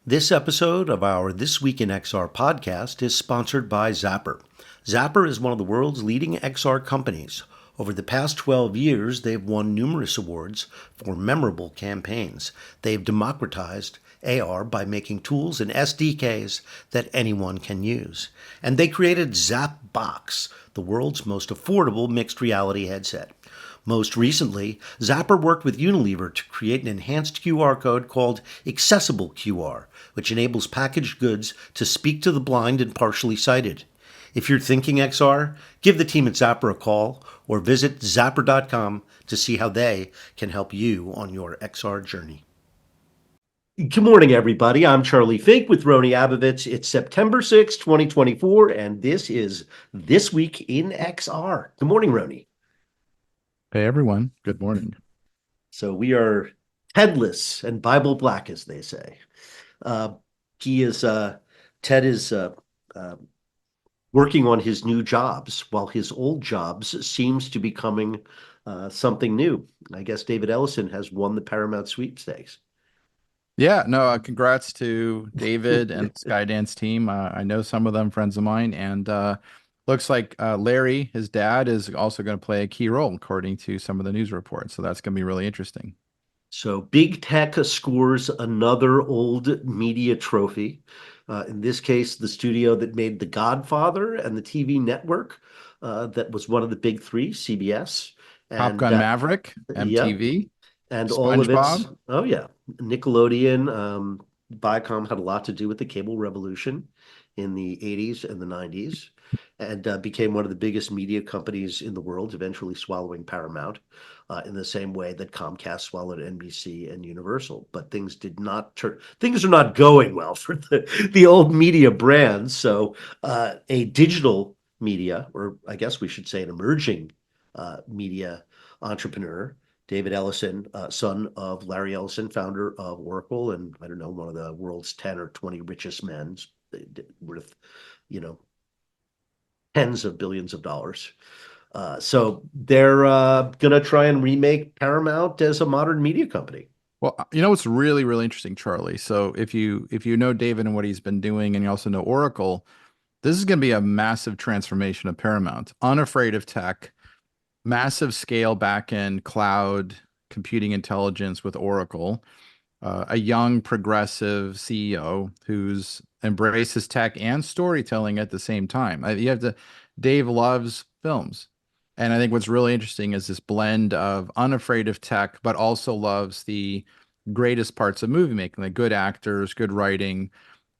This episode of our This Week in XR podcast is sponsored by Zapper. Zapper is one of the world's leading XR companies. Over the past 12 years, they've won numerous awards for memorable campaigns. They've democratized AR by making tools and SDKs that anyone can use. And they created ZapBox, the world's most affordable mixed reality headset. Most recently, Zapper worked with Unilever to create an enhanced QR code called Accessible QR, which enables packaged goods to speak to the blind and partially sighted. If you're thinking XR, give the team at Zapper a call or visit zapper.com to see how they can help you on your XR journey. Good morning, everybody. I'm Charlie Fink with Rony Abovitz. It's September 6, 2024, and this is This Week in XR. Good morning, Rony. Hey, everyone. Good morning. So we are Tedless and Bible black, as they say. Ted is working on his new jobs, while his old jobs seems to be becoming something new. I guess David Ellison has won the Paramount sweepstakes. Yeah, no, congrats to David and Skydance team. I know some of them, friends of mine, and looks like Larry, his dad, is also going to play a key role, according to some of the news reports. So that's going to be really interesting. So big tech scores another old media trophy. In this case, the studio that made The Godfather and the TV network that was one of the big three, CBS. Top And Gun Maverick, yeah, MTV, and all of its, SpongeBob. oh yeah, Nickelodeon, Viacom had a lot to do with the cable revolution in the 80s and the 90s, and became one of the biggest media companies in the world, eventually swallowing Paramount in the same way that Comcast swallowed NBC and Universal. But things are not going well for the old media brands. So a digital media, or I guess we should say an emerging media entrepreneur, David Ellison, son of Larry Ellison, founder of Oracle, and I don't know, one of the world's 10 or 20 richest men, worth, tens of billions of dollars. So they're going to try and remake Paramount as a modern media company. Well, you know what's really, really interesting, Charlie? So if you know David and what he's been doing, and you also know Oracle, this is going to be a massive transformation of Paramount. Unafraid of tech, massive scale back-end cloud computing intelligence with Oracle, a young progressive CEO who's embraces tech and storytelling at the same time. Dave loves films. And I think what's really interesting is this blend of unafraid of tech, but also loves the greatest parts of movie making, like good actors, good writing.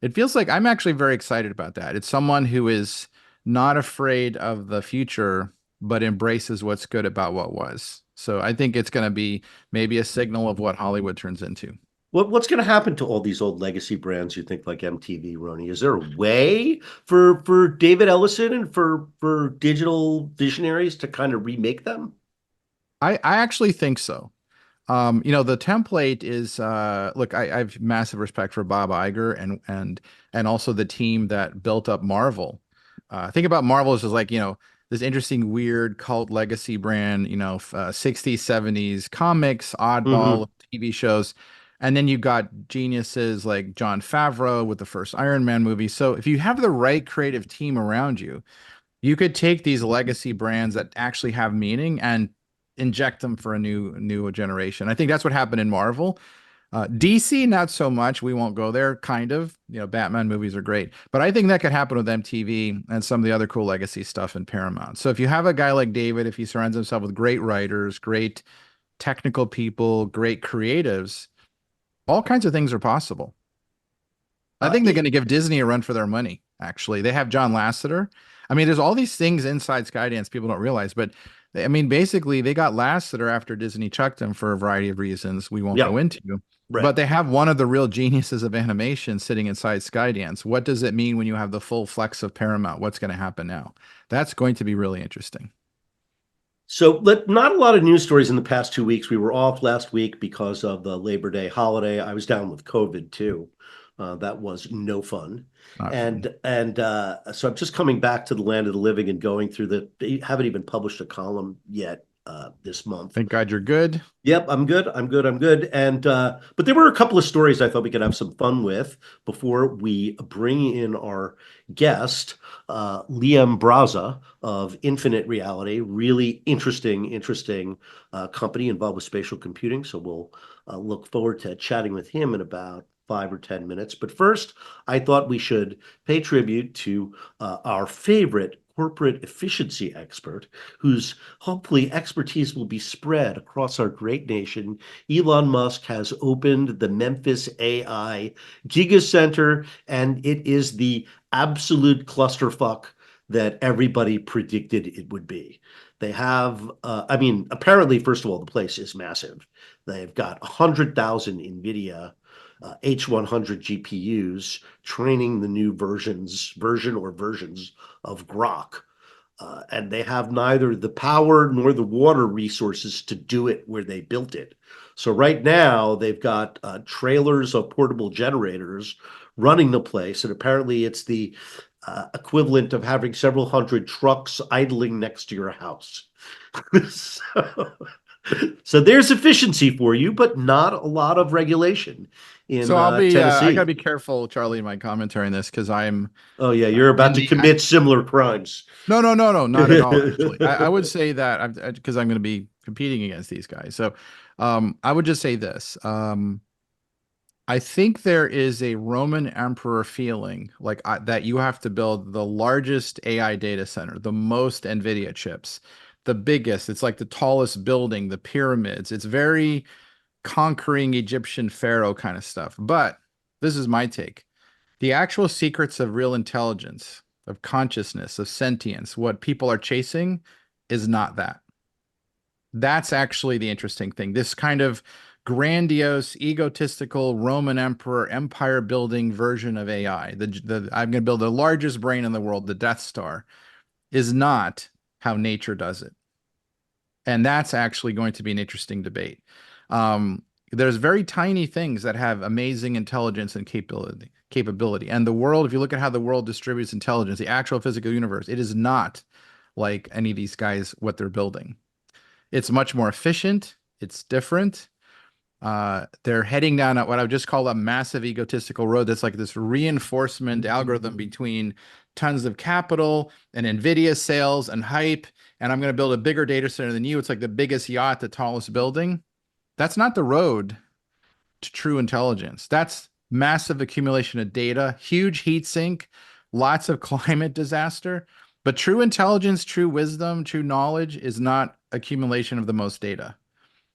It feels like I'm actually very excited about that. It's someone who is not afraid of the future, but embraces what's good about what was. So I think it's going to be maybe a signal of what Hollywood turns into. What's going to happen to all these old legacy brands, you think, like MTV, Rony? Is there a way for David Ellison and for digital visionaries to kind of remake them? I actually think so. The template is look, I have massive respect for Bob Iger and also the team that built up Marvel. Think about Marvel as like, this interesting, weird cult legacy brand, 60s, 70s comics, Hmm. oddball TV shows. And then you got geniuses like Jon Favreau with the first Iron Man movie. So if you have the right creative team around you, you could take these legacy brands that actually have meaning and inject them for a new generation. I think that's what happened in Marvel. DC, not so much. We won't go there. Kind of, Batman movies are great, but I think that could happen with MTV and some of the other cool legacy stuff in Paramount. So if you have a guy like David, if he surrounds himself with great writers, great technical people, great creatives, all kinds of things are possible. I think they're going to give Disney a run for their money. Actually, they have John Lasseter. I mean, there's all these things inside Skydance people don't realize, but basically, they got Lasseter after Disney chucked him for a variety of reasons we won't Yeah, go into. right. But they have one of the real geniuses of animation sitting inside Skydance. What does it mean when you have the full flex of Paramount? What's going to happen now? That's going to be really interesting. So not a lot of news stories in the past 2 weeks. We were off last week because of the Labor Day holiday. I was down with COVID too. That was no fun. Not fun. And so I'm just coming back to the land of the living and going through haven't even published a column yet this month. Thank God you're good. Yep, I'm good. I'm good. I'm good. And but there were a couple of stories I thought we could have some fun with before we bring in our guest, Liam Broza of Infinite Reality. Really interesting company involved with spatial computing. So we'll look forward to chatting with him in about 5 or 10 minutes. But first, I thought we should pay tribute to our favorite corporate efficiency expert, whose hopefully expertise will be spread across our great nation. Elon Musk has opened the Memphis AI Gigacenter, and it is the absolute clusterfuck that everybody predicted it would be. They have, I mean, apparently, first of all, the place is massive. They've got 100,000 NVIDIA H100 GPUs training the new versions of Grok. And they have neither the power nor the water resources to do it where they built it. So right now they've got trailers of portable generators running the place, and apparently it's the equivalent of having several hundred trucks idling next to your house. so, so there's efficiency for you, but not a lot of regulation in So I gotta Tennessee. be careful, Charlie, in my commentary on this because I'm Oh yeah, you're about in to the commit similar crimes. no, not at all. Actually, I would say that because I'm going to be competing against these guys. So, I would just say this. I think there is a Roman emperor feeling like that you have to build the largest AI data center, the most NVIDIA chips, the biggest. It's like the tallest building, the pyramids. It's very conquering Egyptian pharaoh kind of stuff. But this is my take. The actual secrets of real intelligence, of consciousness, of sentience, what people are chasing is not that. That's actually the interesting thing. This kind of grandiose, egotistical Roman emperor, empire building version of AI, I'm going to build the largest brain in the world, the Death Star, is not how nature does it. And that's actually going to be an interesting debate. There's very tiny things that have amazing intelligence and capability. And the world, if you look at how the world distributes intelligence, the actual physical universe, it is not like any of these guys, what they're building. It's much more efficient. It's different. They're heading down what I would just call a massive egotistical road. That's like this reinforcement algorithm between tons of capital and NVIDIA sales and hype. And I'm going to build a bigger data center than you. It's like the biggest yacht, the tallest building. That's not the road to true intelligence. That's massive accumulation of data, huge heat sink, lots of climate disaster. But true intelligence, true wisdom, true knowledge is not accumulation of the most data.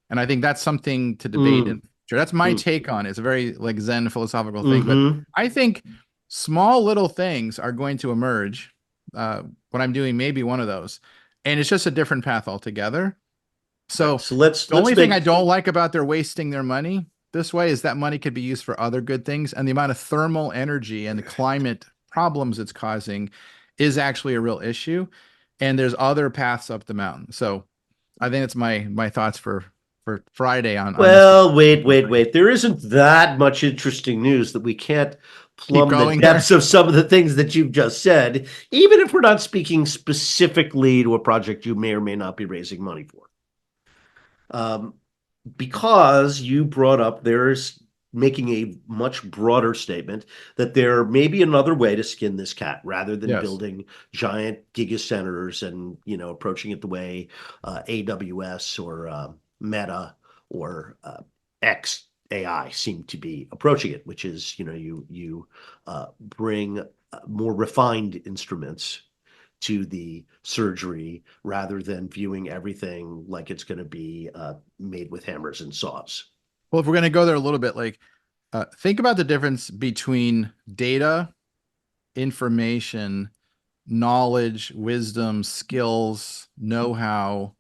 And I think that's something to debate in Mm, the future. That's my mm, take on it. It's a very like Zen philosophical thing. But mm-hmm. I think small little things are going to emerge. What I'm doing may be one of those. And it's just a different path altogether. Right. So So let's the only thing I make don't like about their wasting their money this way is that money could be used for other good things. And the amount of thermal energy and the climate problems it's causing is actually a real issue. And there's other paths up the mountain. So I think it's my thoughts for Friday on this. well, wait. There isn't that much interesting news that we can't Keep plumb the going here. depths of some of the things that you've just said, even if we're not speaking specifically to a project you may or may not be raising money for. Um, because you brought up there's making a much broader statement that there may be another way to skin this cat rather than Yes. building giant gigacenters and approaching it the way AWS or Meta or XAI seem to be approaching it, which is you bring more refined instruments to the surgery rather than viewing everything like it's going to be made with hammers and saws. Well, if we're going to go there a little bit, like think about the difference between data, information, knowledge, wisdom, skills, know-how.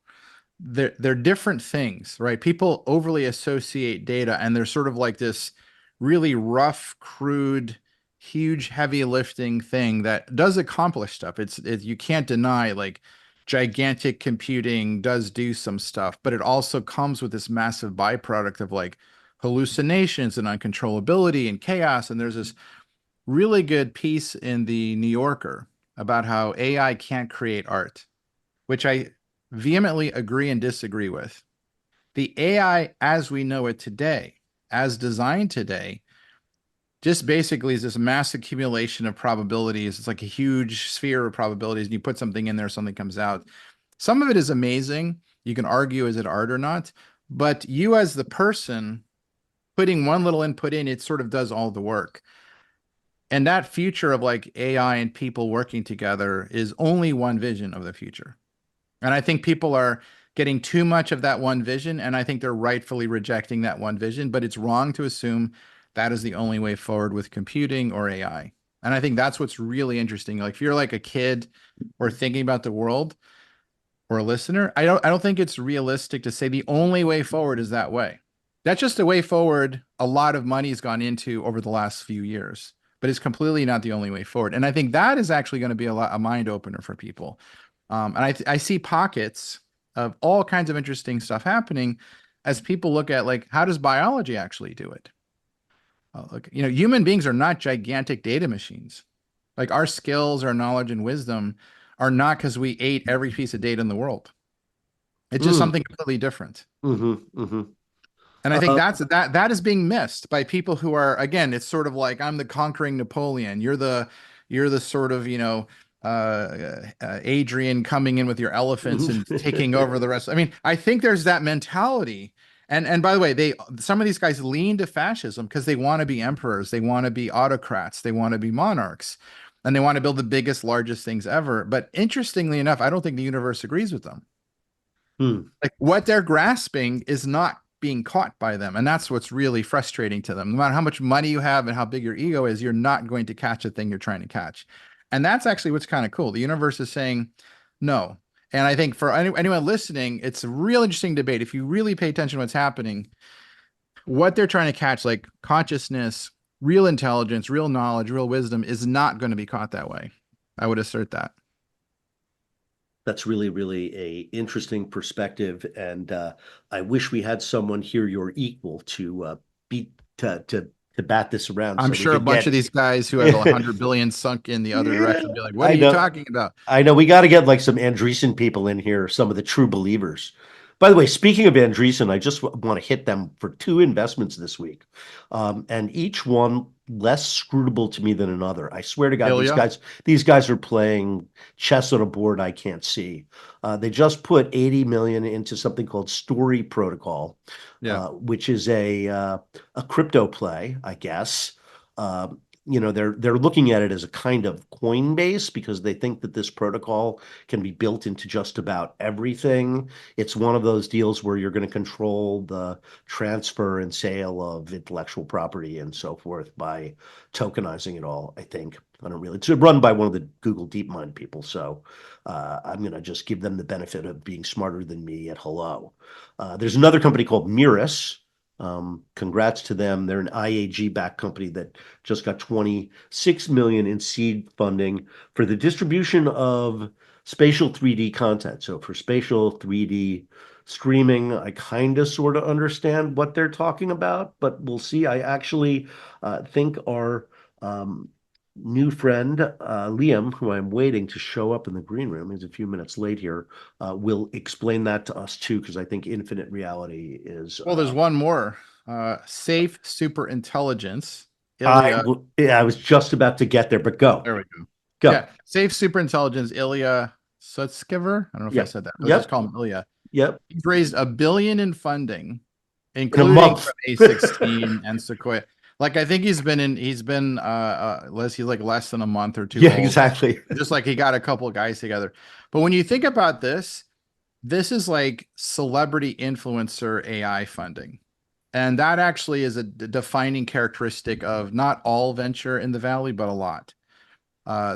They're different things, right? People overly associate data and they're sort of like this really rough, crude, huge, heavy lifting thing that does accomplish stuff. You can't deny like gigantic computing does do some stuff, but it also comes with this massive byproduct of like hallucinations and uncontrollability and chaos. And there's this really good piece in the New Yorker about how AI can't create art, which I vehemently agree and disagree with. The AI as we know it today, as designed today, just basically is this mass accumulation of probabilities. It's like a huge sphere of probabilities, and you put something in there, something comes out. Some of it is amazing. You can argue, is it art or not? But you, as the person, putting one little input in, it sort of does all the work. And that future of like AI and people working together is only one vision of the future. And I think people are getting too much of that one vision. And I think they're rightfully rejecting that one vision. But it's wrong to assume that is the only way forward with computing or AI. And I think that's what's really interesting. Like if you're like a kid or thinking about the world or a listener, I don't think it's realistic to say the only way forward is that way. That's just a way forward a lot of money has gone into over the last few years, but it's completely not the only way forward. And I think that is actually going to be a mind opener for people. And I see pockets of all kinds of interesting stuff happening as people look at like, how does biology actually do it? Look, human beings are not gigantic data machines. Like our skills, our knowledge, and wisdom are not because we ate every piece of data in the world. It's just Mm, something completely different. mm-hmm. And I think that is being missed by people who are, again, it's sort of like I'm the conquering Napoleon. You're the sort of, Adrian coming in with your elephants and taking over the rest. I mean, I think there's that mentality. And by the way, some of these guys lean to fascism because they want to be emperors, they want to be autocrats, they want to be monarchs, and they want to build the biggest, largest things ever. But interestingly enough, I don't think the universe agrees with them. Mm. Like what they're grasping is not being caught by them. And that's what's really frustrating to them. No matter how much money you have and how big your ego is, you're not going to catch the thing you're trying to catch. And that's actually what's kind of cool. The universe is saying no. And I think for anyone listening, it's a real interesting debate. If you really pay attention to what's happening, what they're trying to catch, like consciousness, real intelligence, real knowledge, real wisdom, is not going to be caught that way. I would assert that. That's really, really a interesting perspective, and I wish we had someone here your equal to beat to bat this around I'm so we sure a could bunch of get. these guys who have 100 billion sunk in the other Yeah, direction would be like, what are I you know. talking about? I know we got to get like some Andreessen people in here, some of the true believers. By the way, speaking of Andreessen, I just want to hit them for two investments this week, and each one less scrutable to me than another. I swear to God, Ilya? these guys are playing chess on a board I can't see. They just put 80 million into something called Story Protocol, Yeah. which is a crypto play, I guess. Um, they're looking at it as a kind of Coinbase because they think that this protocol can be built into just about everything. It's one of those deals where you're going to control the transfer and sale of intellectual property and so forth by tokenizing it all, I think. I don't really. It's run by one of the Google DeepMind people, so I'm going to just give them the benefit of being smarter than me at hello. There's another company called Miris. Congrats to them. They're an IAG-backed company that just got 26 million in seed funding for the distribution of spatial 3D content. So for spatial 3D streaming, I kind of sort of understand what they're talking about, but we'll see. I actually think our um, new friend Liam, who I'm waiting to show up in the green room, he's a few minutes late here, will explain that to us too, because I think Infinite Reality is. Well, there's one more. Safe super intelligence. I Ilya. yeah, I was just about to get there, but go, There we go. go. Yeah. Safe super intelligence. Ilya Sutskever. I don't know if I Yep, said that. Let's just yep, call him Ilya. yep. He's raised $1 billion in funding, In a including month. from A16 and Sequoia. Like I think he's like less than a month or two Yeah, old. exactly. Just like he got a couple of guys together. But when you think about this, this is like celebrity influencer AI funding. And that actually is a defining characteristic of not all venture in the Valley, but a lot.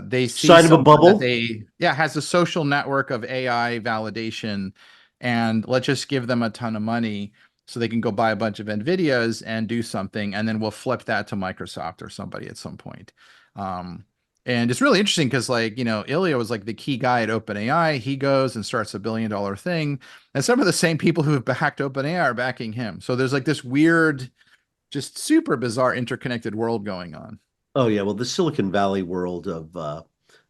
They see Sign of a someone that bubble. has a social network of AI validation, and let's just give them a ton of money so they can go buy a bunch of NVIDIAs and do something, and then we'll flip that to Microsoft or somebody at some point. Um, and it's really interesting because, like, Ilya was like the key guy at OpenAI. He goes and starts $1 billion thing, and some of the same people who have backed OpenAI are backing him. So there's like this weird, just super bizarre interconnected world going on. Oh yeah, well, the Silicon Valley world of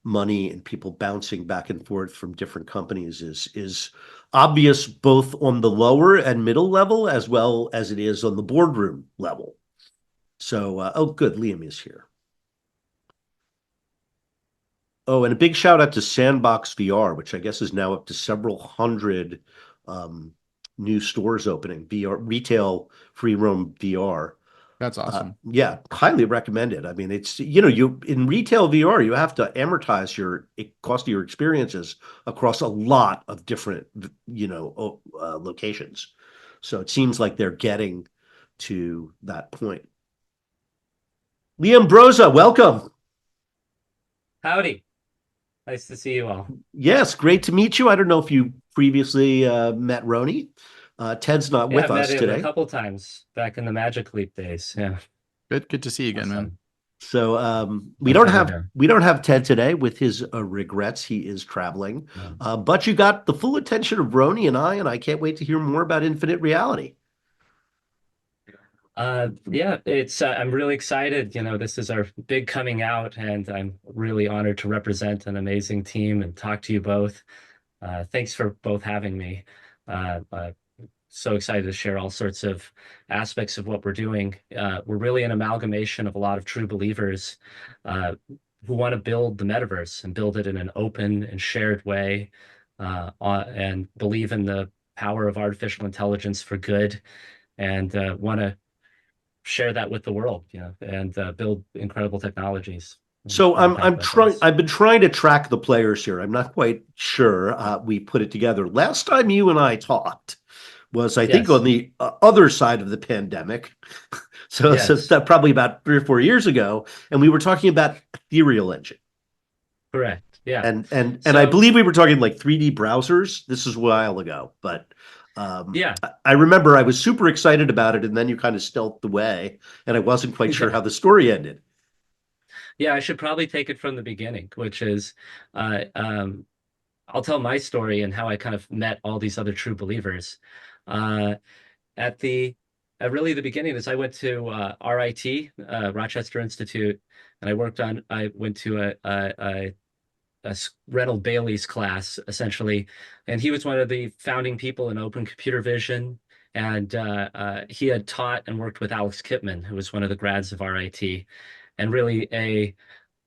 money and people bouncing back and forth from different companies is obvious both on the lower and middle level as well as it is on the boardroom level. So, oh, good, Liam is here. Oh, and a big shout out to Sandbox VR, which I guess is now up to several hundred um, new stores opening, VR retail free roam VR. That's awesome. Yeah, highly recommended. I mean, it's you in retail VR, you have to amortize your cost of your experiences across a lot of different locations. So it seems like they're getting to that point. Liam Broza, welcome. Howdy. Nice to see you all. Yes, great to meet you. I don't know if you previously met Rony. Ted's not Yeah, with I've met us him a today. couple times back in the Magic Leap days. Yeah, Good to see you again, man. awesome. So we Glad don't to be have here. we don't have Ted today with his regrets. He is traveling, Yeah. but you got the full attention of Rony and I can't wait to hear more about Infinite Reality. Yeah, it's I'm really excited. This is our big coming out, and I'm really honored to represent an amazing team and talk to you both. Thanks for both having me. So excited to share all sorts of aspects of what we're doing. We're really an amalgamation of a lot of true believers who want to build the metaverse and build it in an open and shared way, and believe in the power of artificial intelligence for good, and want to share that with the world, and build incredible technologies So on top of us. I've been trying to track the players here. I'm not quite sure we put it together. Last time you and I talked was I think on Yes, the other side of the pandemic. So yes, that probably about 3 or 4 years ago, and we were talking about Ethereal Engine. correct. Yeah. And I So believe we were talking like 3D browsers. This is a while ago, but yeah, I remember I was super excited about it, and then you kind of stealthed away, and I wasn't quite sure yeah. how the story ended. Yeah, I should probably take it from the beginning, which is uh, um, I'll tell my story and how I kind of met all these other true believers. Uh, at the at really the beginning is I went to RIT, Rochester Institute, and I went to Reynold Bailey's class essentially, and he was one of the founding people in open computer vision. And he had taught and worked with Alex Kipman, who was one of the grads of RIT, and really a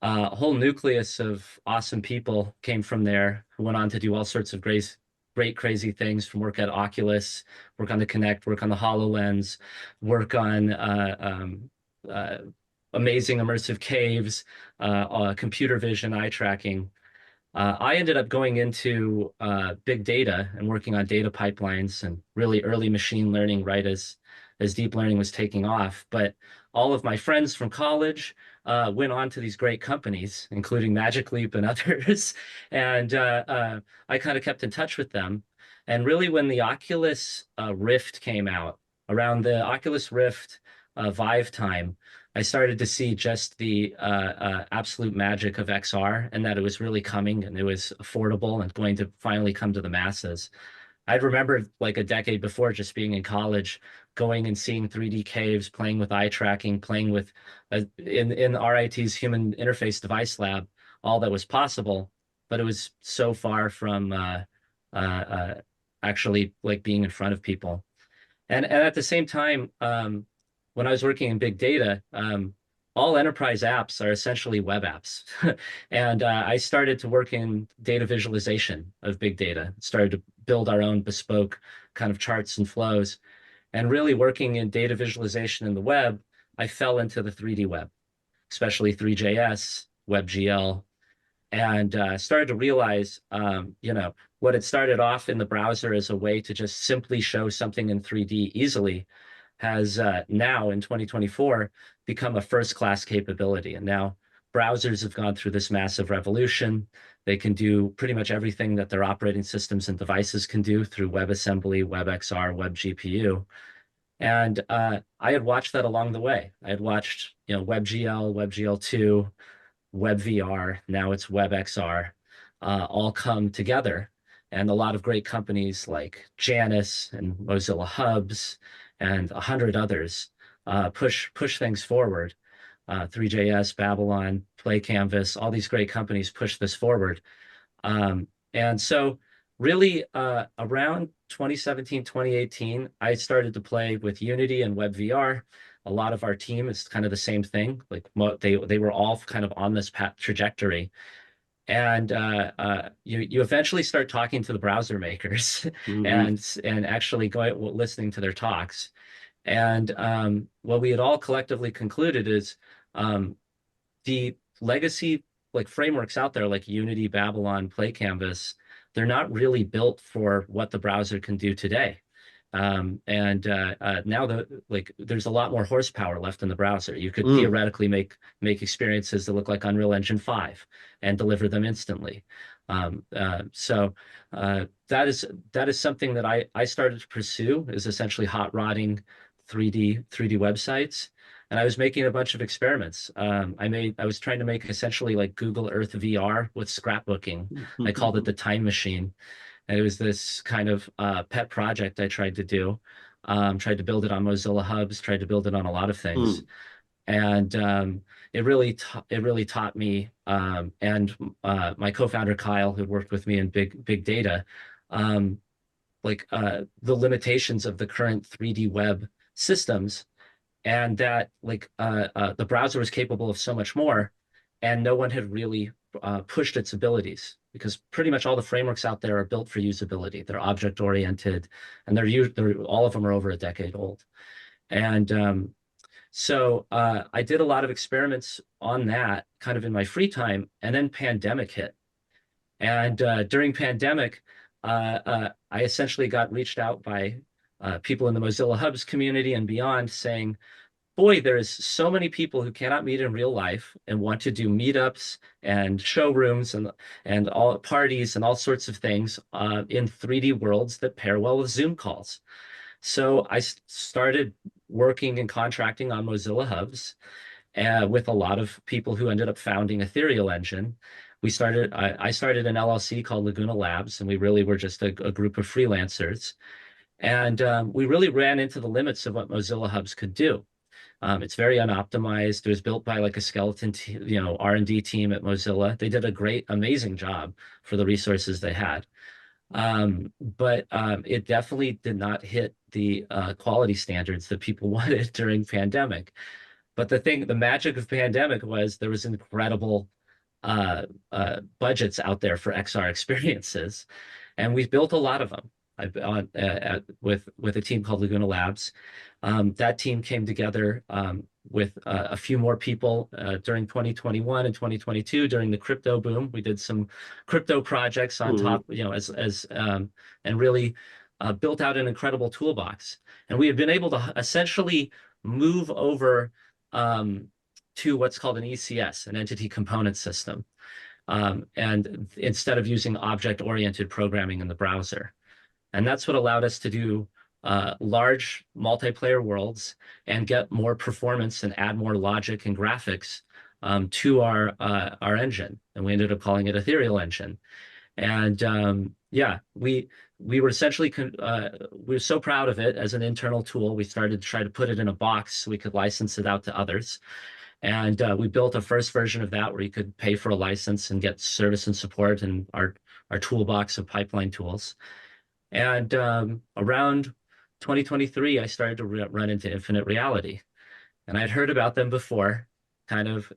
whole nucleus of awesome people came from there who went on to do all sorts of great, crazy things, from work at Oculus, work on the Kinect, work on the HoloLens, work on uh, amazing immersive caves, computer vision, eye tracking. I ended up going into big data and working on data pipelines and really early machine learning right as deep learning was taking off. But all of my friends from college went on to these great companies, including Magic Leap and others. And I kind of kept in touch with them. And really, when the Oculus Rift came out, around the Oculus Rift Vive time, I started to see just the absolute magic of XR, and that it was really coming and it was affordable and going to finally come to the masses. I'd remembered like a decade before just being in college, going and seeing 3D caves, playing with eye tracking, playing with in RIT's Human Interface Device Lab, all that was possible, but it was so far from uh, actually like being in front of people. And at the same time, when I was working in big data, all enterprise apps are essentially web apps. And I started to work in data visualization of big data, started to build our own bespoke kind of charts and flows. And really working in data visualization in the web, I fell into the 3D web, especially 3JS, WebGL, and started to realize, what had started off in the browser as a way to just simply show something in 3D easily has now in 2024 become a first-class capability. And now browsers have gone through this massive revolution. They can do pretty much everything that their operating systems and devices can do through WebAssembly, WebXR, WebGPU. And I had watched that along the way. I had watched, WebGL, WebGL2, WebVR, now it's WebXR, all come together. And a lot of great companies like Janus and Mozilla Hubs and 100 others push things forward. 3JS, Babylon, Play Canvas, all these great companies push this forward. And so really around 2017, 2018, I started to play with Unity and WebVR. A lot of our team is kind of the same thing. Like they were all kind of on this trajectory. And you eventually start talking to the browser makers Hmm. and actually going listening to their talks. And what we had all collectively concluded is um, the legacy like frameworks out there like Unity, Babylon, Play Canvas, they're not really built for what the browser can do today. And now there's a lot more horsepower left in the browser. You could Mm. theoretically make experiences that look like Unreal Engine 5 and deliver them instantly. So that is something that I started to pursue, is essentially hot rodding 3D websites. And I was making a bunch of experiments. I was trying to make essentially like Google Earth VR with scrapbooking. I called it the time machine. And it was this kind of pet project I tried to do. Tried to build it on Mozilla Hubs, tried to build it on a lot of things. Mm. And it really taught me, and my co-founder Kyle, who worked with me in big data, um, the limitations of the current 3D web systems, and that the browser was capable of so much more, and no one had really pushed its abilities, because pretty much all the frameworks out there are built for usability. They're object oriented, and they're all of them are over a decade old. And so I did a lot of experiments on that kind of in my free time, and then pandemic hit. And during pandemic, I essentially got reached out by people in the Mozilla Hubs community and beyond saying, boy, there's so many people who cannot meet in real life and want to do meetups and showrooms and all parties and all sorts of things in 3D worlds that pair well with Zoom calls. So I started working and contracting on Mozilla Hubs with a lot of people who ended up founding Ethereal Engine. I started an LLC called Laguna Labs, and we really were just a group of freelancers. And we really ran into the limits of what Mozilla Hubs could do. It's very unoptimized. It was built by like a skeleton, R&D team at Mozilla. They did a amazing job for the resources they had. But it definitely did not hit the quality standards that people wanted during pandemic. But the magic of pandemic was there was incredible budgets out there for XR experiences, and we've built a lot of them. With a team called Laguna Labs. That team came together with a few more people during 2021 and 2022 during the crypto boom. We did some crypto projects on Hmm. top, and really built out an incredible toolbox. And we have been able to essentially move over to what's called an ECS, an entity component system, and instead of using object-oriented programming in the browser. And that's what allowed us to do large multiplayer worlds and get more performance and add more logic and graphics to our engine. And we ended up calling it Ethereal Engine. And yeah, we were essentially we were so proud of it as an internal tool. We started to try to put it in a box so we could license it out to others. And we built a first version of that where you could pay for a license and get service and support and our toolbox of pipeline tools. And around 2023, I started to run into Infinite Reality. And I'd heard about them before, kind of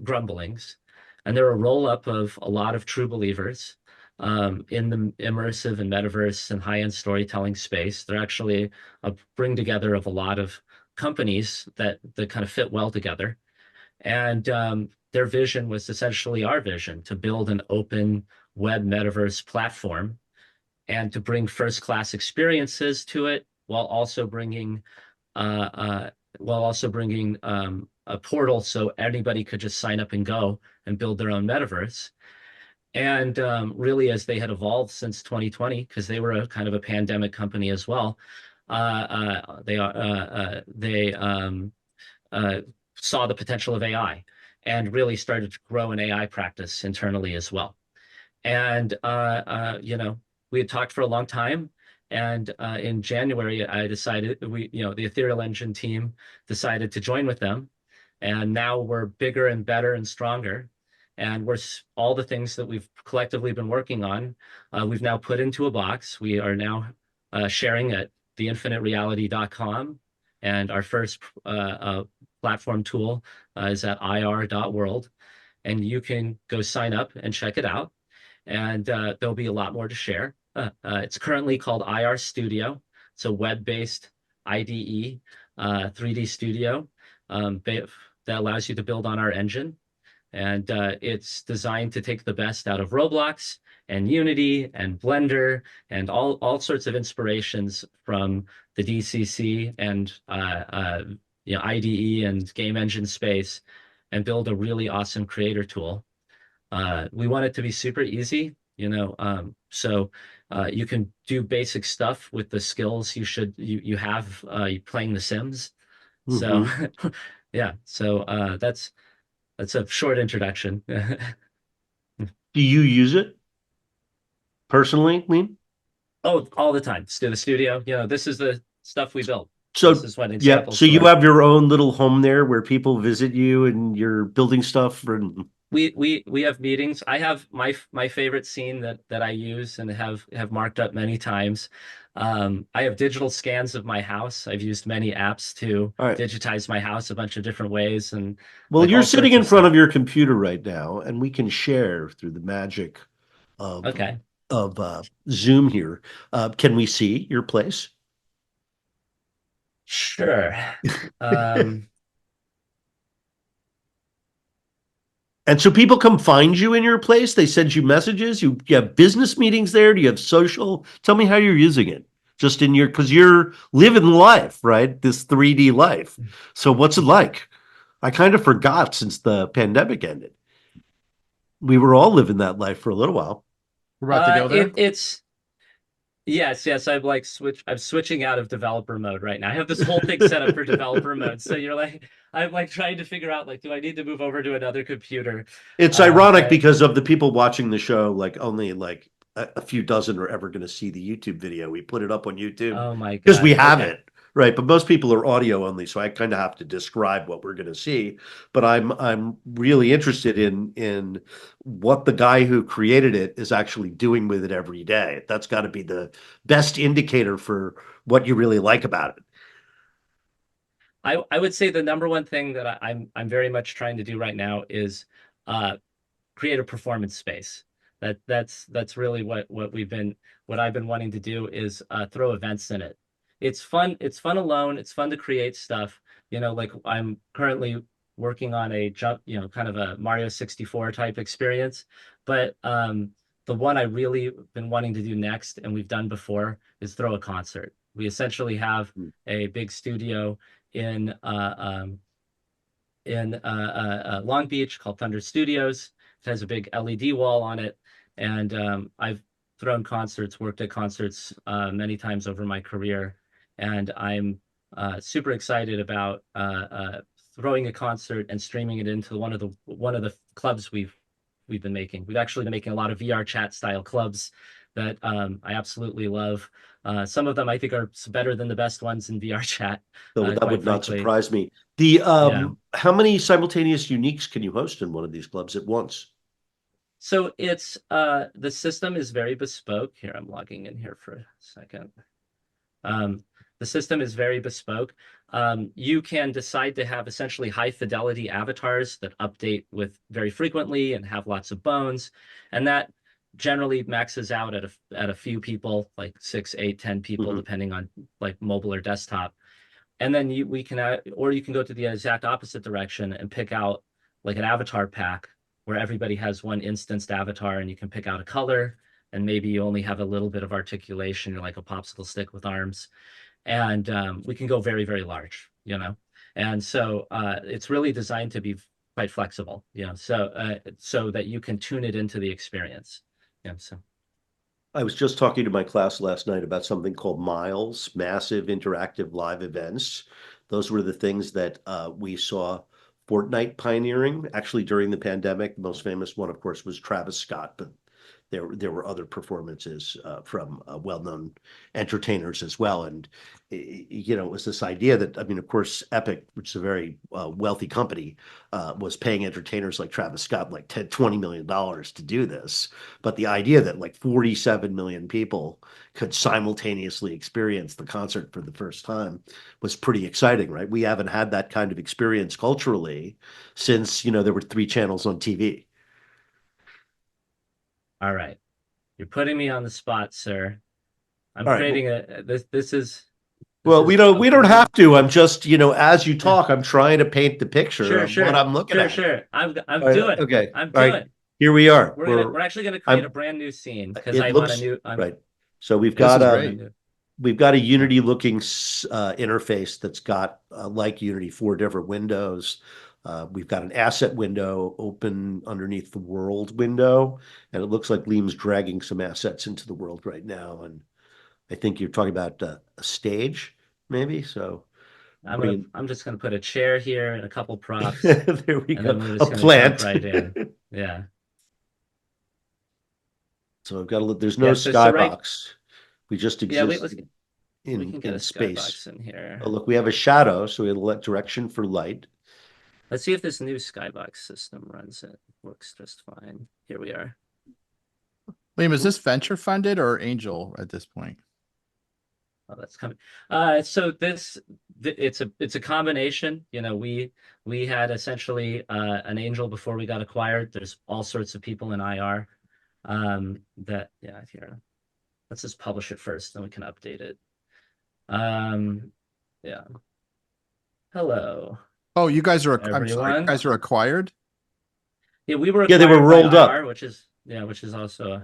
grumblings. And they're a roll-up of a lot of true believers in the immersive and metaverse and high-end storytelling space. They're actually a bring together of a lot of companies that kind of fit well together. And their vision was essentially our vision, to build an open web metaverse platform and to bring first-class experiences to it while also bringing uh, uh, a portal so anybody could just sign up and go and build their own metaverse. And really, as they had evolved since 2020, because they were a kind of a pandemic company as well, they saw the potential of AI and really started to grow an AI practice internally as well. And we had talked for a long time, and in January, I decided the Ethereal Engine team decided to join with them, and now we're bigger and better and stronger. And all the things that we've collectively been working on, we've now put into a box. We are now sharing at theinfinitereality.com, and our first platform tool is at ir.world, and you can go sign up and check it out. And there'll be a lot more to share. It's currently called IR Studio. It's a web-based IDE 3D studio that allows you to build on our engine. And it's designed to take the best out of Roblox and Unity and Blender and all sorts of inspirations from the DCC and IDE and game engine space, and build a really awesome creator tool. We want it to be super easy, so you can do basic stuff with the skills you have playing The Sims. So yeah, so that's a short introduction. Do you use it personally, Liam? Oh, all the time. The studio, this is the stuff we built. This So is what yeah, examples so you for. have your own little home there where people visit you and you're building stuff and We have meetings. I have my favorite scene that I use and have marked up many times. I have digital scans of my house. I've used many apps to all right. digitize my house a bunch of different ways, and Well, like you're all sitting sorts in of front stuff. of your computer right now, and we can share through the magic of Okay, Zoom here. Can we see your place? sure. Um, And so people come find you in your place. They send you messages. You have business meetings there. Do you have social? Tell me how you're using it. Just in your, because you're living life, right? This 3D life. So what's it like? I kind of forgot since the pandemic ended. We were all living that life for a little while. We're about to go there. it's yes. I'm switching out of developer mode right now. I have this whole thing set up for developer mode. So I'm like trying to figure out, like, do I need to move over to another computer? It's ironic But because of the people watching the show, like only like a few dozen are ever going to see the YouTube video. We put it up on YouTube oh my because we God. have Okay. it, right? But most people are audio only, so I kind of have to describe what we're going to see. But I'm really interested in what the guy who created it is actually doing with it every day. That's got to be the best indicator for what you really like about it. I would say the number one thing that I'm very much trying to do right now is uh create a performance space. That's really what I've been wanting to do is throw events in it. It's fun. It's fun alone. It's fun to create stuff. Like I'm currently working on a jump, kind of a Mario 64 type experience. But the one I really been wanting to do next, and we've done before, is throw a concert. We essentially have a big studio in Long Beach called Thunder Studios. It has a big LED wall on it, and I've thrown concerts, worked at concerts many times over my career, and I'm super excited about throwing a concert and streaming it into one of the clubs we've been making. We've actually been making a lot of VR chat style clubs that I absolutely love. Some of them I think are better than the best ones in VR chat, So that quite would not frankly. surprise me. The Yeah. how many simultaneous uniques can you host in one of these clubs at once? So it's the system is very bespoke. Here, I'm logging in here for a second. Um, the system is very bespoke. You can decide to have essentially high fidelity avatars that update with very frequently and have lots of bones, and that generally maxes out at a few people, like 6, 8, 10 people, Mhm. depending on like mobile or desktop. And then we can or you can go to the exact opposite direction and pick out like an avatar pack where everybody has one instanced avatar, and you can pick out a color, and maybe you only have a little bit of articulation. You're like a popsicle stick with arms, and we can go very, very large, and so it's really designed to be quite flexible, so that you can tune it into the experience. So I was just talking to my class last night about something called Miles, massive interactive live events. Those were the things that we saw Fortnite pioneering. Actually, during the pandemic, the most famous one, of course, was Travis Scott, but there were other performances from well-known entertainers as well. And it was this idea that, I mean, of course, Epic, which is a very wealthy company, was paying entertainers like Travis Scott like $20 million to do this. But the idea that like 47 million people could simultaneously experience the concert for the first time was pretty exciting, right? We haven't had that kind of experience culturally since, there were 3 channels on TV. All right. You're putting me on the spot, sir. I'm All right. creating a this is Well, we don't a we don't brand. have to. I'm just, as you talk, I'm trying to paint the picture Sure, of what sure, I'm looking sure, at. sure. I'm All right, doing. okay. I'm All right. doing. Here we are. We're actually gonna create a brand new scene because It I want a looks new. I'm right. So we've This got is a great. we've got a Unity looking interface that's got like Unity 4 different windows. We've got an asset window open underneath the world window, and it looks like Liam's dragging some assets into the world right now. And I think you're talking about a stage, maybe. So I'm just gonna put a chair here and a couple props, there we and then go. we're A just gonna jump plant. right in. Yeah. So I've got there's no Yeah. So right. skybox. We just Yeah. Wait. exist We can get in a space. skybox in here. Oh, look, we have a shadow, so we'll let direction for light. Let's see if this new skybox system runs it. Works just fine. Here we are. Liam, is this venture funded or angel at this point? Oh, that's coming. So it's a combination. We had essentially an angel before we got acquired. There's all sorts of people in IR here. Let's just publish it first, then we can update it. Yeah. Hello, Oh, you guys are, I'm sorry, you everyone. guys are acquired? Yeah, we were Yeah, they were acquired by rolled up. IR, which is also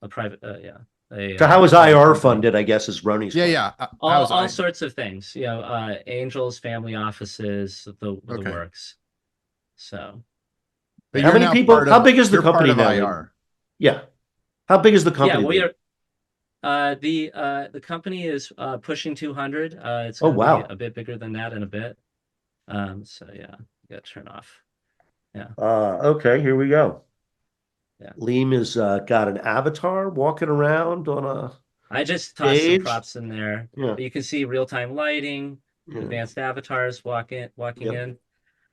a private So how was private IR company. funded, I guess, is Rony's Yeah, question. yeah. How's All sorts of things, angels, family offices, the Okay. works. So But How you're many now people? part How of, big is the you're part company of now, Liam? IR. Yeah. How big is the yeah, company? we Liam? are. The company is pushing 200. It's Oh, going to wow. be a bit bigger than that in a bit. So yeah, you got to turn off. Yeah. Okay, here we go. Yeah. Liam has got an avatar walking around on a I just tossed some stage. props in there. Yeah. But you can see real-time lighting, Yeah. advanced avatars walking Yep. in.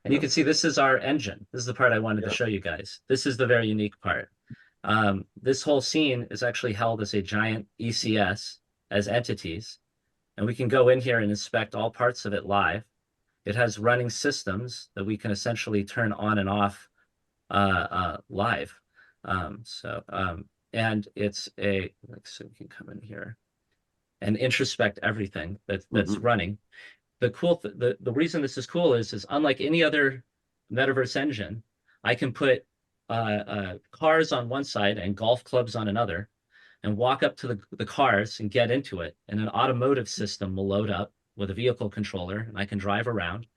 And you Yep. can see this is our engine. This is the part I wanted to Yep. show you guys. This is the very unique part. This whole scene is actually held as a giant ECS as entities, and we can go in here and inspect all parts of it live. It has running systems that we can essentially turn on and off live. And it's so we can come in here and introspect everything that's running. The reason this is cool is unlike any other metaverse engine, I can put cars on one side and golf clubs on another, and walk up to the cars and get into it, and an automotive system will load up with a vehicle controller, and I can drive around.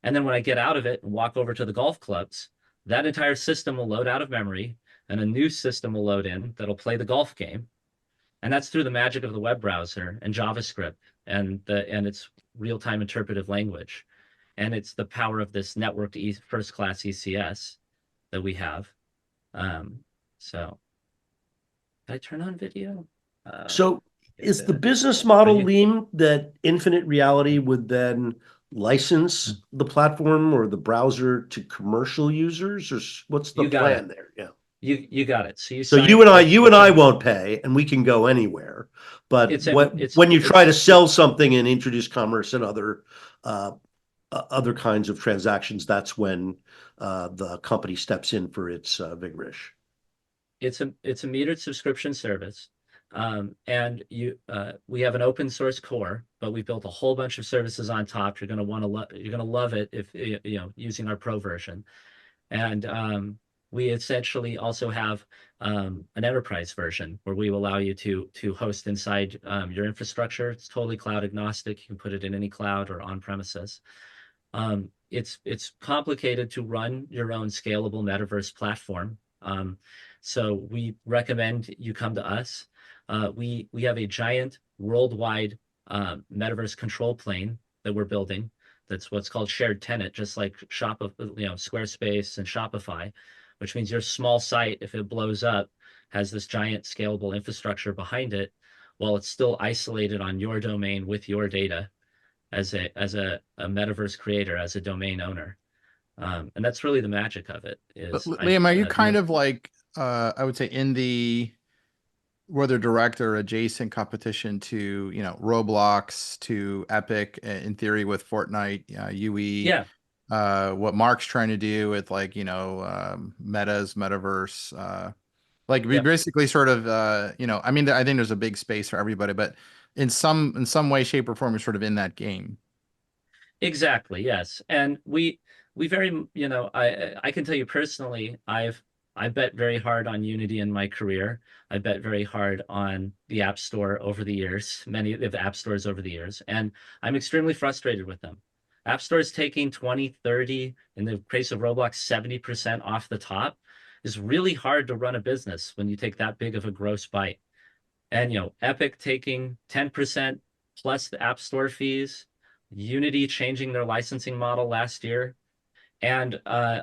And then when I get out of it and walk over to the golf clubs, that entire system will load out of memory, and a new system will load in that'll play the golf game. And that's through the magic of the web browser and JavaScript and its real-time interpretive language. And it's the power of this networked first-class ECS that we have. So did I turn on video? So is the business model, Liam, that Infinite Reality would then license the platform or the browser to commercial users, or what's the plan there? Yeah. You got it. So you and I won't pay, and we can go anywhere. But when you try to sell something and introduce commerce and other kinds of transactions, that's when the company steps in for its vigorish. It's a metered subscription service, and we have an open source core, but we built a whole bunch of services on top. You're going to love it if using our pro version, and we essentially also have an enterprise version where we will allow you to host inside your infrastructure. It's totally cloud agnostic. You can put it in any cloud or on premises. It's complicated to run your own scalable metaverse platform. So we recommend you come to us. We have a giant worldwide metaverse control plane that we're building. That's what's called shared tenant, just like Squarespace and Shopify. which means your small site, if it blows up, has this giant scalable infrastructure behind it, while it's still isolated on your domain with your data as a metaverse creator, as a domain owner. And that's really the magic of it. But Is Liam, are you kind of like I would say in the whether direct or adjacent competition to, you know, Roblox, to Epic, in theory with Fortnite, UE, Yeah, what Mark's trying to do with, like, you know, Meta's metaverse, like we yeah. basically sort of, you know, I mean, I think there's a big space for everybody, but in some way, shape, or form, you're sort of in that game. Exactly, yes. And we very, you know, I can tell you personally, I bet very hard on Unity in my career. I bet very hard on the App Store over the years, many of the app stores over the years, and I'm extremely frustrated with them. App Stores taking 20, 30, in the case of Roblox, 70% off the top is really hard to run a business when you take that big of a gross bite. And you know, Epic taking 10% plus the App Store fees, Unity changing their licensing model last year, and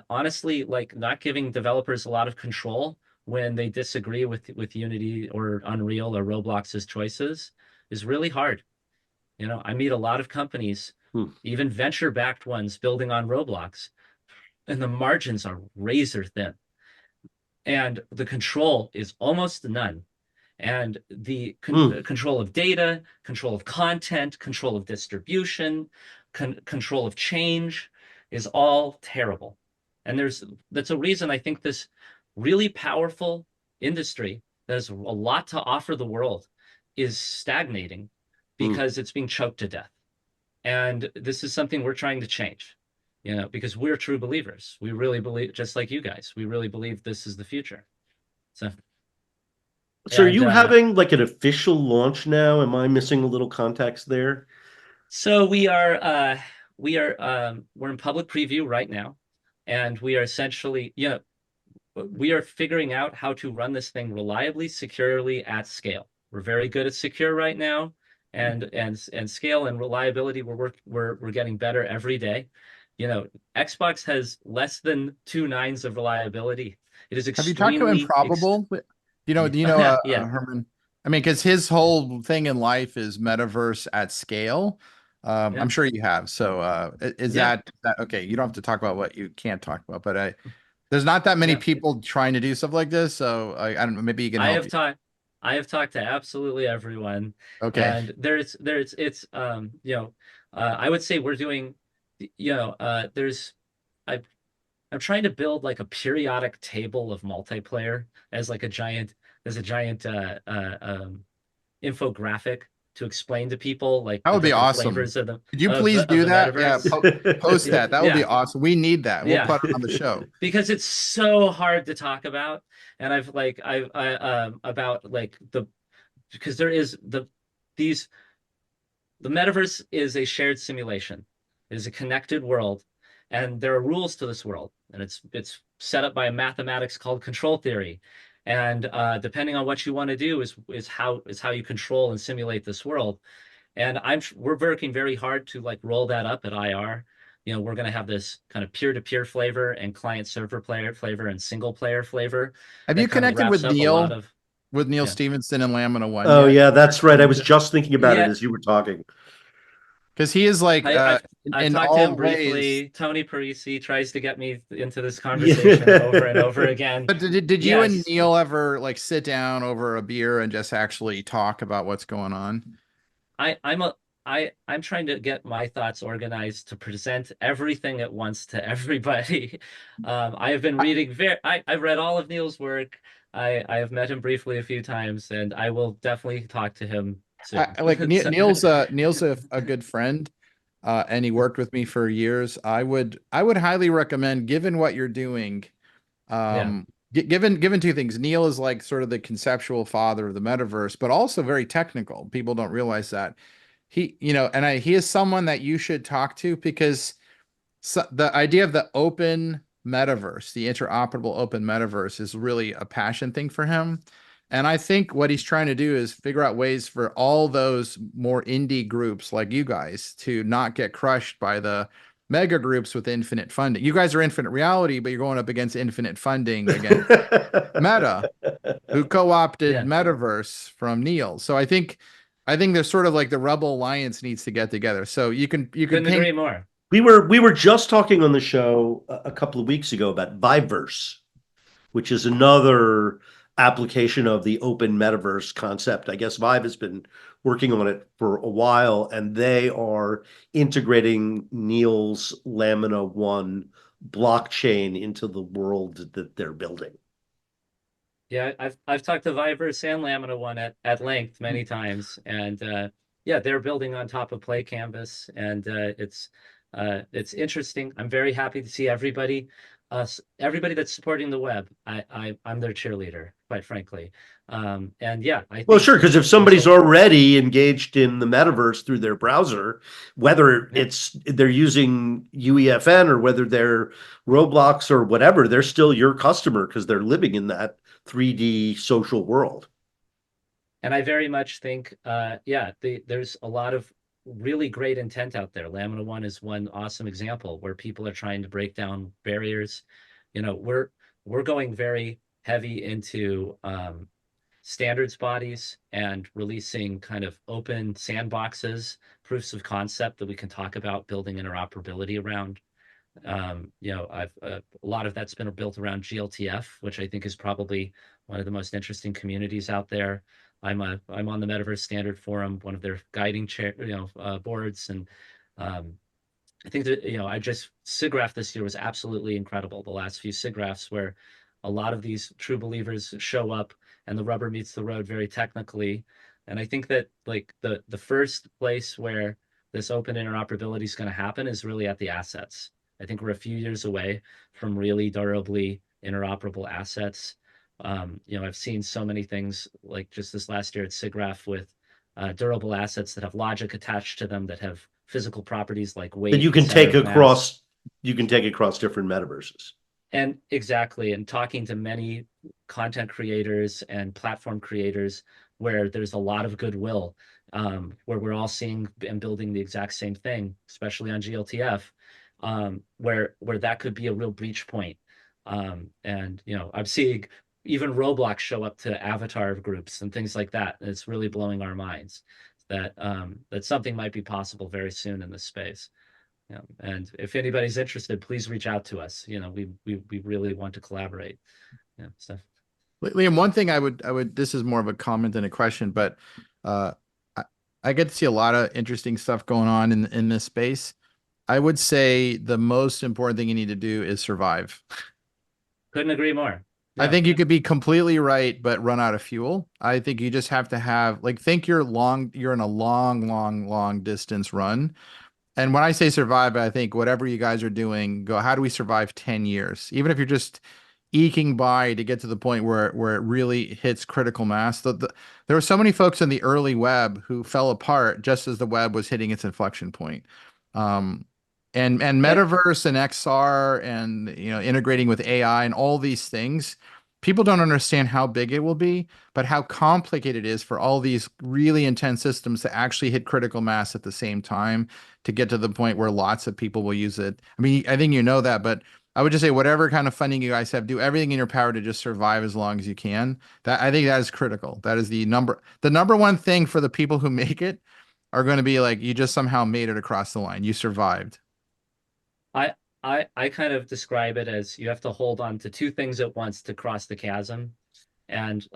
honestly, like not giving developers a lot of control when they disagree with Unity or Unreal or Roblox's choices is really hard. You know, I meet a lot of companies, Hmm. even venture-backed ones, building on Roblox, and the margins are razor thin, and the control is almost none. And the Hmm. control of data, control of content, control of distribution, control of change is all terrible. And that's a reason I think this really powerful industry that has a lot to offer the world is stagnating Hmm. because it's being choked to death. And this is something we're trying to change, you know, because we're true believers. We really believe, just like you guys, we really believe this is the future. So, So are and you having like an official launch now? Am I missing a little context there? So we're in public preview right now, and we are essentially, you know, we are figuring out how to run this thing reliably, securely at scale. We're very good at secure right now, and scale and reliability. We're getting better every day. You know, Xbox has less than 2 nines of reliability. It is Have you talked to extremely ex Improbable? Do you know yeah, yeah, Herman? I mean, because his whole thing in life is metaverse at scale. yeah, I'm sure you have. So, is yeah, that okay? You don't have to talk about what you can't talk about, but there's not that many yeah. people trying to do stuff like this. So, I don't know. Maybe you can I help have you. talked I have talked to absolutely everyone, Okay. and there's it's you know, I would say we're doing, you know, I I'm trying to build like a periodic table of multiplayer as like a giant as a giant infographic to explain to people like That the would be different awesome. flavors of the Could you please do that? Yeah, metaverse. post that. That would be Yeah, awesome. We need that. We'll yeah. put it on the show. Because it's so hard to talk about, and I about like the because there is these the metaverse is a shared simulation. It is a connected world, and there are rules to this world, and it's set up by a mathematics called control theory. And depending on what you want to do is how you control and simulate this world. And we're working very hard to like roll that up at IR. You know, we're going to have this kind of peer-to-peer flavor and client server player flavor and single player flavor Have you that kind of connected wraps up a lot of with Neil yeah. Stevenson and Lamina One Oh yet? yeah, that's right. I was And just thinking about it Yeah, as you were talking. because he is like I, I've I've in talked to him all ways. briefly. Tony Parisi tries to get me into this conversation over and Yeah. over again. But did you and Yes, Neil ever like sit down over a beer and just actually talk about what's going on? I I'm a I'm trying to get my thoughts organized to present everything at once to everybody. I have been reading I've read all of Neil's work. I have met him briefly a few times, and I will definitely talk to him soon. Like So, Neil's a good friend, and he worked with me for years. I would highly recommend, given what you're doing, yeah, given two things. Neil is like sort of the conceptual father of the metaverse, but also very technical. People don't realize that he is someone that you should talk to because the idea of the open metaverse, the interoperable open metaverse, is really a passion thing for him. And I think what he's trying to do is figure out ways for all those more indie groups like you guys to not get crushed by mega groups with infinite funding. You guys are Infinite Reality, but you're going up against infinite funding against Meta, who co-opted Yeah, metaverse from Neil. So I think there's sort of like the Rebel Alliance needs to get together. So you can couldn't paint. agree more. We were just talking on the show a couple of weeks ago about Viveverse, which is another application of the open metaverse concept. I guess Vive has been working on it for a while, and they are integrating Neil's Lamina One blockchain into the world that they're building. Yeah, I've talked to Vivers and Lamina One at length many times, and yeah, they're building on top of Play Canvas, and it's interesting. I'm very happy to see everybody that's supporting the web. I'm their cheerleader, quite frankly. And yeah, I Well, think sure, because if there's somebody's a already engaged in the metaverse through their browser, whether yeah. it's they're using UEFN or whether they're Roblox or whatever, they're still your customer because they're living in that 3D social world. And I very much think, yeah, there's a lot of really great intent out there. Lamina One is one awesome example where people are trying to break down barriers. You know, we're going very heavy into standards bodies and releasing kind of open sandboxes, proofs of concept that we can talk about building interoperability around. I've a lot of that's been built around GLTF, which I think is probably one of the most interesting communities out there. I'm on the Metaverse Standard Forum, one of their guiding boards, and um, I think that I just SIGGRAPH this year was absolutely incredible. The last few SIGGRAPHs where a lot of these true believers show up and the rubber meets the road very technically. And I think that like the first place where this open interoperability is going to happen is really at the assets. I think we're a few years away from really durably interoperable assets. I've seen so many things like just this last year at SIGGRAPH with durable assets that have logic attached to them that have physical properties like That weight and center of mass. you can take across different metaverses. And exactly, and talking to many content creators and platform creators where there's a lot of goodwill, where we're all seeing and building the exact same thing, especially on GLTF, where that could be a real breach point. And I'm seeing even Roblox show up to avatar groups and things like that. And it's really blowing our minds that something might be possible very soon in this space. Yeah, and if anybody's interested, please reach out to us. We really want to collaborate. Yeah, so Liam, one thing I would this is more of a comment than a question, but uh, I, I get to see a lot of interesting stuff going on in this space. I would say the most important thing you need to do is survive. couldn't agree more. I Yeah, think you could be completely right, but run out of fuel. I think you just have to have like think you're in a long distance run. And when I say survive, I think whatever you guys are doing, go, how do we survive 10 years? Even if you're just eking by to get to the point where it really hits critical mass. There were so many folks in the early web who fell apart just as the web was hitting its inflection point. Um, and and metaverse and XR and integrating with AI and all these things, people don't understand how big it will be, but how complicated it is for all these really intense systems to actually hit critical mass at the same time to get to the point where lots of people will use it. I mean, I think you know that, but I would just say whatever kind of funding you guys have, do everything in your power to just survive as long as you can. That I think that is critical. That is the number one thing for the people who make it are going to be like you just somehow made it across the line. You survived. I I kind of describe it as you have to hold on to two things at once to cross the chasm. And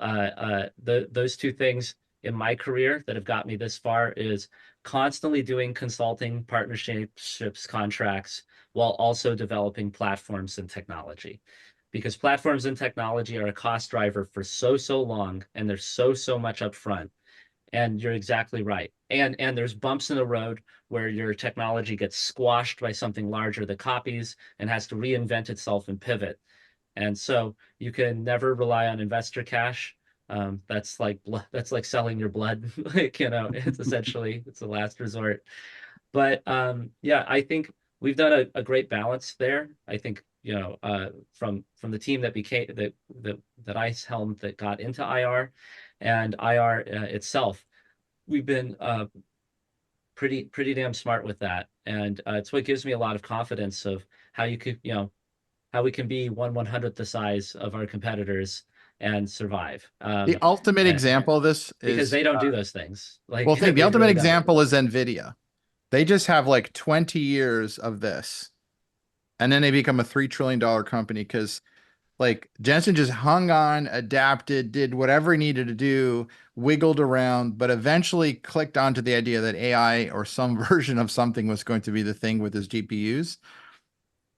those two things in my career that have got me this far is constantly doing consulting, partnerships, contracts, while also developing platforms and technology. Because platforms and technology are a cost driver for so long, and there's so much upfront. And you're exactly right. And there's bumps in the road where your technology gets squashed by something larger that copies and has to reinvent itself and pivot. And so you can never rely on investor cash. That's like selling your blood. Like, it's essentially it's a last resort. But yeah, I think we've done a great balance there. I think from the team that became that I helmed that got into IR and IR itself, we've been pretty damn smart with that, and it's what gives me a lot of confidence of how you could, how we can be 1/100th the size of our competitors and survive. The ultimate example of this because is they don't do those things. Like, well, the they ultimate really don't. example is NVIDIA. They just have like 20 years of this, and then they become a $3 trillion company because like Jensen just hung on, adapted, did whatever he needed to do, wiggled around, but eventually clicked onto the idea that AI or some version of something was going to be the thing with his GPUs.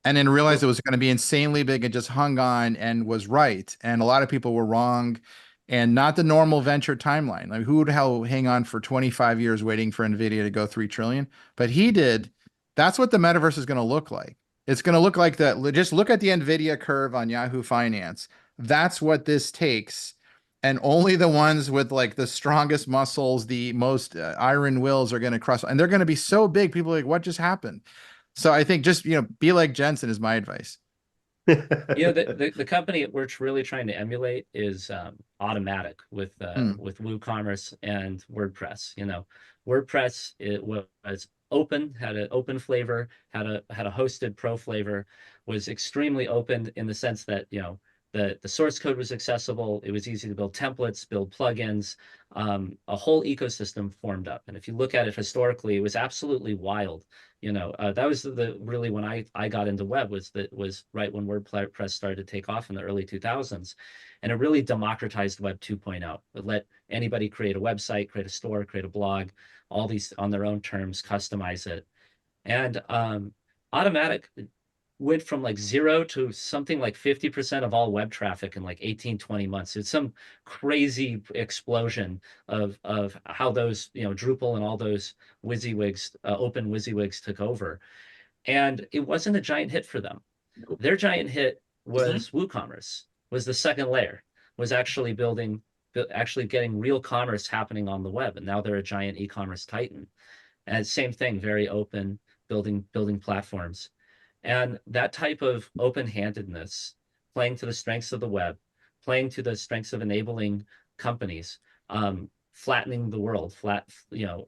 And then realized it was going to be insanely big and just hung on and was right. And a lot of people were wrong, and not the normal venture timeline. Like, who would hell hang on for 25 years waiting for NVIDIA to go 3 trillion? But he did. That's what the metaverse is going to look like. It's going to look like that. Just look at the NVIDIA curve on Yahoo Finance. That's what this takes. And only the ones with like the strongest muscles, the most iron wills are going to cross. And they're going to be so big. People are like, what just happened? So I think just, be like Jensen is my advice. The company we're really trying to emulate is Automatic with WooCommerce and WordPress. WordPress, it was open, had an open flavor, had a hosted pro flavor, was extremely open in the sense that the source code was accessible. It was easy to build templates, build plugins. A whole ecosystem formed up. And if you look at it historically, it was absolutely wild. That was really when I got into web, was right when WordPress started to take off in the early 2000s. And it really democratized Web 2.0. It let anybody create a website, create a store, create a blog, all these on their own terms, customize it. And Automatic went from like 0 to something like 50% of all web traffic in like 18-20 months. It's some crazy explosion of how those, Drupal and all those WYSIWYGs, open WYSIWYGs took over. And it wasn't a giant hit for them. Their giant hit was WooCommerce, was the second layer, was actually getting real commerce happening on the web. And now they're a giant e-commerce titan. And same thing, very open, building platforms. And that type of open-handedness, playing to the strengths of the web, playing to the strengths of enabling companies, flattening the world,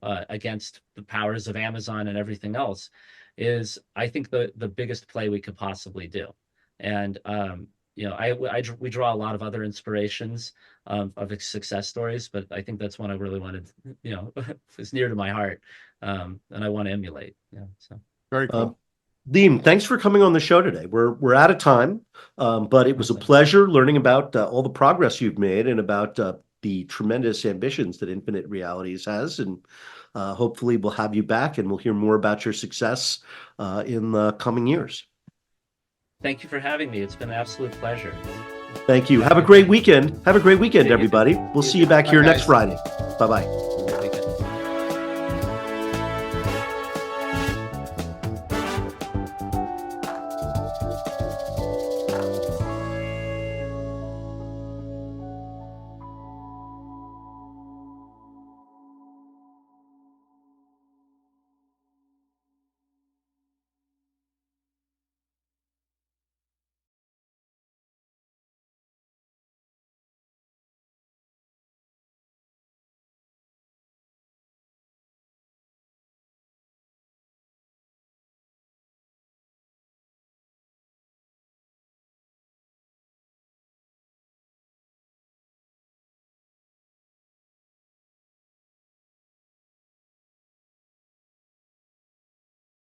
against the powers of Amazon and everything else, is, I think, the biggest play we could possibly do. And we draw a lot of other inspirations of success stories, but I think that's one I really wanted, is near to my heart, and I want to emulate. So very cool. Liam, thanks for coming on the show today. We're out of time, but it was a pleasure learning about all the progress you've made and about the tremendous ambitions that Infinite Realities has. And hopefully we'll have you back and we'll hear more about your success in the coming years. Thank you for having me. It's been an absolute pleasure. Thank you. Have a great weekend. Have a great weekend, everybody. We'll see you back here next Friday. Bye-bye.